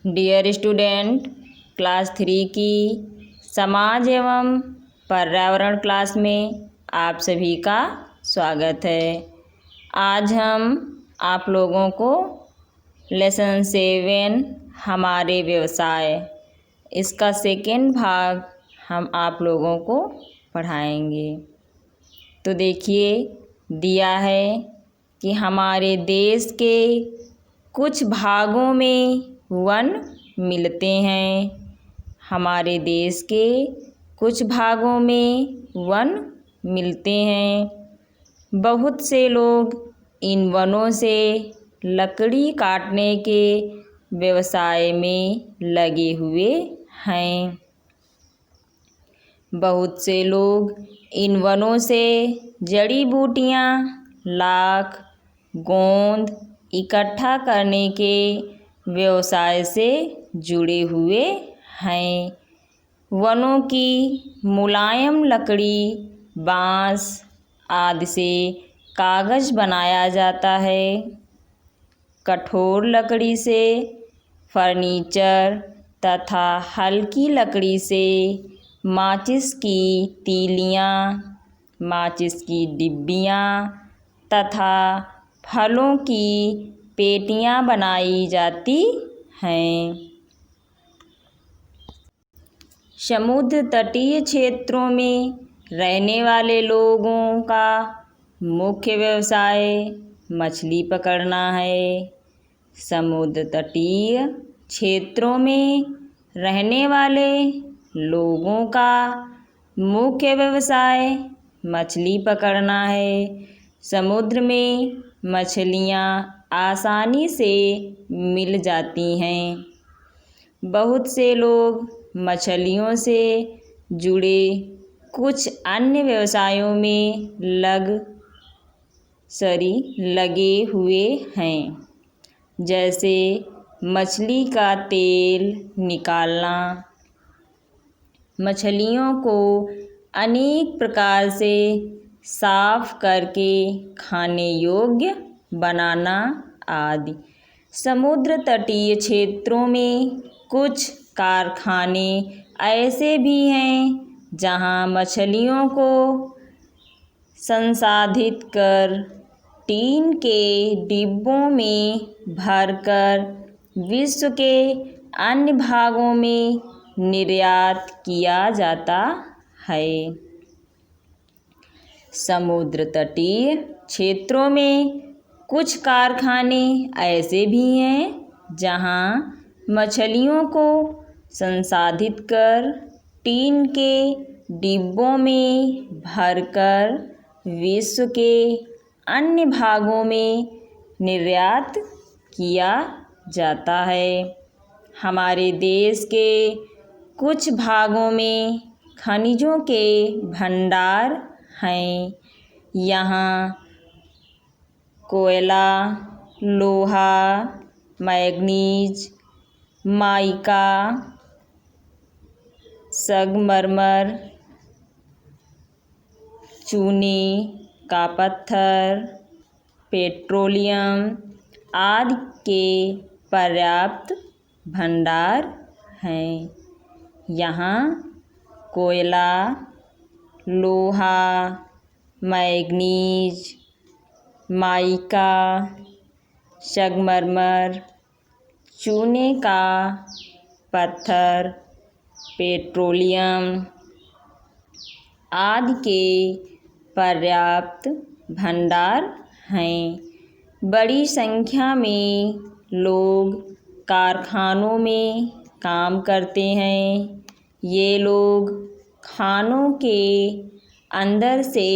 Dear student, class 3 की समाज एवं पर्यावरण क्लास में आप सभी का स्वागत है। आज हम आप लोगों को लेसन 7 हमारे व्यवसाय इसका सेकेंड भाग हम आप लोगों को पढ़ाएंगे। तो देखिए दिया है कि हमारे देश के कुछ भागों में वन मिलते हैं। हमारे देश के कुछ भागों में वन मिलते हैं। बहुत से लोग इन वनों से लकड़ी काटने के व्यवसाय में लगे हुए हैं। बहुत से लोग इन वनों से जड़ी बूटियाँ, लाख, गोंद इकट्ठा करने के व्यवसाय से जुड़े हुए हैं। वनों की मुलायम लकड़ी, बाँस आदि से कागज़ बनाया जाता है। कठोर लकड़ी से फर्नीचर तथा हल्की लकड़ी से माचिस की तीलियाँ, माचिस की डिब्बियाँ तथा फलों की पेटियाँ बनाई जाती हैं। समुद्र तटीय क्षेत्रों में रहने वाले लोगों का मुख्य व्यवसाय मछली पकड़ना है। समुद्र तटीय क्षेत्रों में रहने वाले लोगों का मुख्य व्यवसाय मछली पकड़ना है। समुद्र में मछलियाँ आसानी से मिल जाती हैं। बहुत से लोग मछलियों से जुड़े कुछ अन्य व्यवसायों में लगे हुए हैं, जैसे मछली का तेल निकालना, मछलियों को अनेक प्रकार से साफ करके खाने योग्य बनाना आदि। समुद्र तटीय क्षेत्रों में कुछ कारखाने ऐसे भी हैं जहां मछलियों को संसाधित कर टीन के डिब्बों में भरकर विश्व के अन्य भागों में निर्यात किया जाता है। समुद्र तटीय क्षेत्रों में कुछ कारखाने ऐसे भी हैं जहां मछलियों को संसाधित कर टीन के डिब्बों में भरकर विश्व के अन्य भागों में निर्यात किया जाता है। हमारे देश के कुछ भागों में खनिजों के भंडार हैं। यहाँ कोयला, लोहा, मैग्नीज, माइका, संगमरमर, चूने का पत्थर, पेट्रोलियम आदि के पर्याप्त भंडार हैं। यहाँ कोयला, लोहा, मैग्नीज, माइका, संगमरमर, चूने का पत्थर, पेट्रोलियम आदि के पर्याप्त भंडार हैं। बड़ी संख्या में लोग कारखानों में काम करते हैं। ये लोग खानों के अंदर से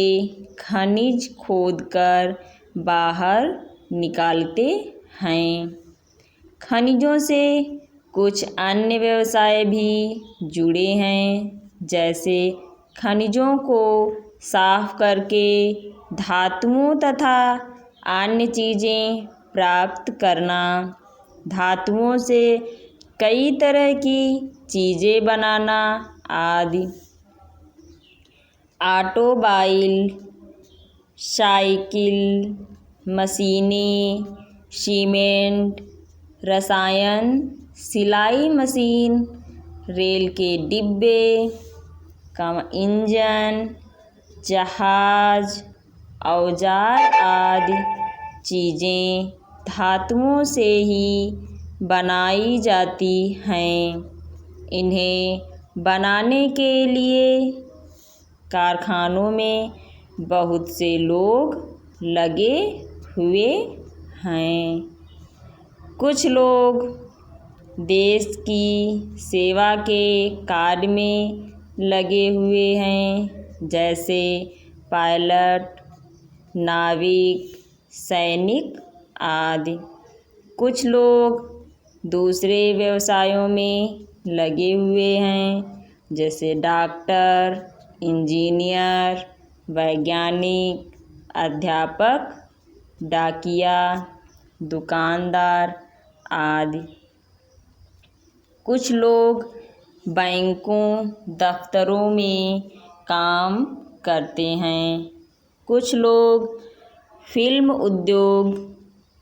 खनिज खोदकर बाहर निकालते हैं। खनिजों से कुछ अन्य व्यवसाय भी जुड़े हैं, जैसे खनिजों को साफ करके धातुओं तथा अन्य चीज़ें प्राप्त करना, धातुओं से कई तरह की चीज़ें बनाना आदि। ऑटोमोबाइल, साइकिल, मशीनें, सीमेंट, रसायन सिलाई मशीन, रेल के डिब्बे, इंजन, जहाज, औजार आदि चीज़ें धातुओं से ही बनाई जाती हैं। इन्हें बनाने के लिए कारखानों में बहुत से लोग लगे हुए हैं। कुछ लोग देश की सेवा के कार्य में लगे हुए हैं, जैसे पायलट, नाविक, सैनिक आदि। कुछ लोग दूसरे व्यवसायों में लगे हुए हैं, जैसे डॉक्टर, इंजीनियर, वैज्ञानिक, अध्यापक, डाकिया, दुकानदार आदि। कुछ लोग बैंकों, दफ्तरों में काम करते हैं। कुछ लोग फिल्म उद्योग,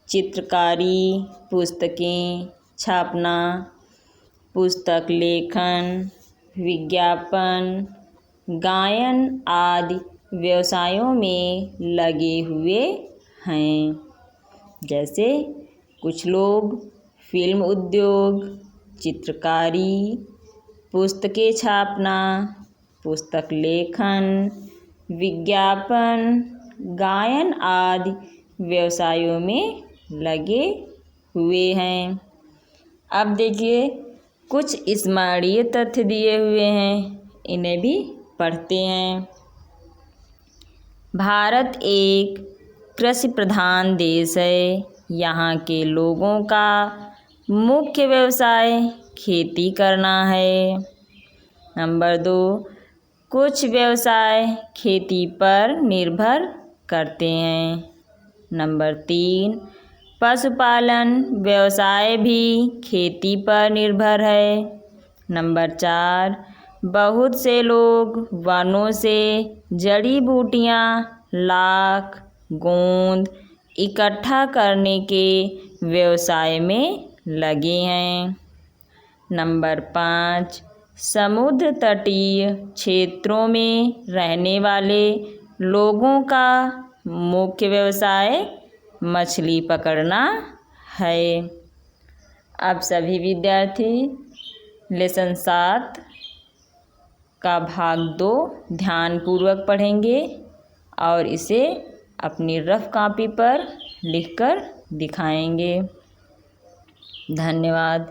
चित्रकारी, पुस्तकें छापना, पुस्तक लेखन, विज्ञापन, गायन आदि व्यवसायों में लगे हुए हैं। जैसे कुछ लोग फिल्म उद्योग, चित्रकारी, पुस्तकें छापना, पुस्तक लेखन, विज्ञापन, गायन आदि व्यवसायों में लगे हुए हैं। अब देखिए कुछ स्मरणीय तथ्य दिए हुए हैं, इन्हें भी पढ़ते हैं। भारत एक कृषि प्रधान देश है। यहाँ के लोगों का मुख्य व्यवसाय खेती करना है। नंबर 2, कुछ व्यवसाय खेती पर निर्भर करते हैं। नंबर 3, पशुपालन व्यवसाय भी खेती पर निर्भर है। नंबर 4, बहुत से लोग वनों से जड़ी बूटियाँ, लाख, गोंद इकट्ठा करने के व्यवसाय में लगे हैं। नंबर 5, समुद्र तटीय क्षेत्रों में रहने वाले लोगों का मुख्य व्यवसाय मछली पकड़ना है। अब सभी विद्यार्थी लेसन 7 का भाग 2 ध्यानपूर्वक पढ़ेंगे और इसे अपनी रफ कॉपी पर लिखकर दिखाएंगे। धन्यवाद।